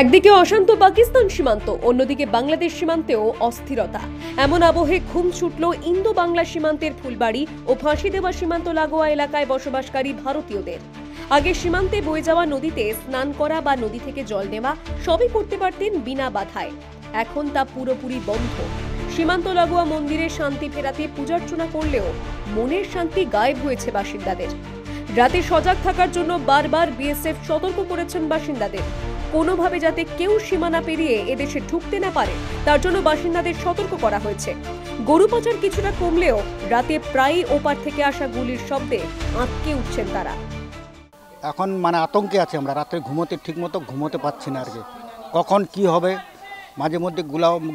একদিকে অশান্ত পাকিস্তান সীমান্ত, অন্যদিকে বাংলাদেশ সীমান্তেও অস্থিরতা। এমন আবহে ঘুম ছুটল ইন্দো বাংলা সীমান্তের ফুলবাড়ি ও ফাঁসিদেওয়া সীমান্ত লাগোয়া এলাকায় বসবাসকারী ভারতীয়দের। আগে সীমান্তে বয়ে যাওয়া নদীতে স্নান করা বা নদী থেকে জল নেওয়া সবই করতে পারতেন বিনা বাধায়। এখন তা পুরোপুরি বন্ধ। সীমান্ত লাগোয়া মন্দিরে শান্তি ফেরাতে পূজার্চনা করলেও মনের শান্তি গায়েব হয়েছে বাসিন্দাদের। রাতে সজাগ থাকার জন্য বারবার বিএসএফ সতর্ক করেছেন বাসিন্দাদের। কোনোভাবে যাতে কেউ সীমানা পেরিয়ে এদেশে ঢুকতে না পারে তার জন্য বাসিন্দাদের সতর্ক করা হয়েছে। গরু পাচার কিছুটা কমলেও রাতে প্রায়ই ওপার থেকে আসা গুলির শব্দে আঁতকে উঠছেন তারা। এখন আতঙ্কে আছে, আমরা রাত্রে ঠিকমতো ঘুমোতে পারছি না আর কি। কখন কি হবে, মাঝে মধ্যে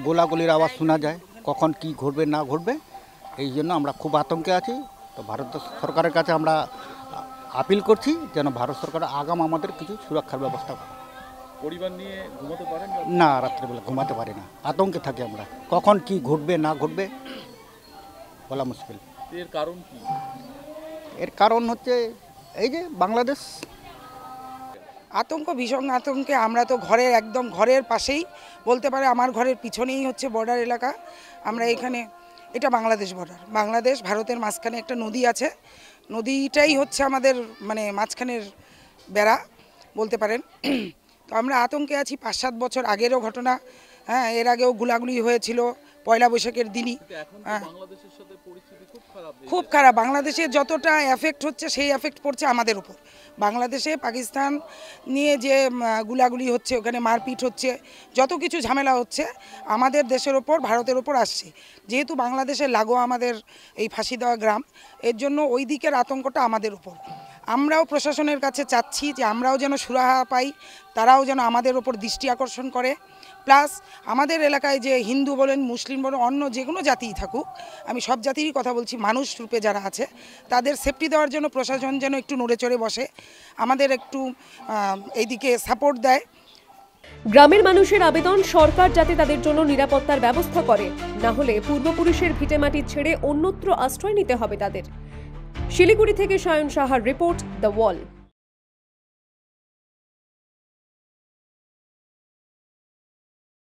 গোলাগুলির আওয়াজ শোনা যায়, কখন কি ঘটবে না ঘটবে, এই জন্য আমরা খুব আতঙ্কে আছি। তো ভারত সরকারের কাছে আমরা আপিল করছি যেন ভারত সরকার আগাম আমাদের কিছু সুরক্ষার ব্যবস্থা করে। পরিবার নিয়ে ঘুমোতে পারেন না, রাত্রেবেলা ঘুমাতে পারি না, আতঙ্কে থাকি আমরা, কখন কি ঘটবে না ঘটবে বলা মুশকিল। এর কারণ কি? এর কারণ হচ্ছে এই যে বাংলাদেশ আতঙ্ক, ভীষণ আতঙ্কে। আমরা তো একদম ঘরের পাশেই বলতে পারে, আমার ঘরের পিছনেই হচ্ছে বর্ডার এলাকা। আমরা এখানে, এটা বাংলাদেশ বর্ডার, বাংলাদেশ ভারতের মাঝখানে একটা নদী আছে, নদীটাই হচ্ছে আমাদের মাঝখানের বেড়া বলতে পারেন। তো আমরা আতঙ্কে আছি। 5-7 বছর আগেরও ঘটনা, এর আগেও গুলাগুলি হয়েছিল পয়লা বৈশাখের দিনই। খুব খারাপ। বাংলাদেশের যতটা এফেক্ট হচ্ছে সেই এফেক্ট পড়ছে আমাদের উপর। বাংলাদেশে পাকিস্তান নিয়ে যে গুলাগুলি হচ্ছে, ওখানে মারপিট হচ্ছে, যত কিছু ঝামেলা হচ্ছে আমাদের দেশের ওপর, ভারতের ওপর আসছে। যেহেতু বাংলাদেশের লাগোয়া আমাদের এই ফাঁসিদেওয়া গ্রাম, এর জন্য ওই দিকের আতঙ্কটা আমাদের উপর। আমরাও প্রশাসনের কাছে চাচ্ছি যে আমরাও যেন সুরাহা পাই, তারাও যেন আমাদের ওপর দৃষ্টি আকর্ষণ করে। প্লাস আমাদের এলাকায় যে হিন্দু বলেন, মুসলিম বলেন, অন্য যে কোনো জাতিই থাকুক, আমি সব জাতিরই কথা বলছি, মানুষ রূপে যারা আছে তাদের সেফটি দেওয়ার জন্য প্রশাসন যেন একটু নড়ে চড়ে বসে, আমাদের একটু এইদিকে সাপোর্ট দেয়। গ্রামের মানুষের আবেদন, সরকার যাতে তাদের জন্য নিরাপত্তার ব্যবস্থা করে, না হলে পূর্বপুরুষের ভিটেমাটি ছেড়ে অন্যত্র আশ্রয় নিতে হবে তাদের। শিলিগুড়ি থেকে সায়ন সাহার রিপোর্ট, দ্য ওয়াল।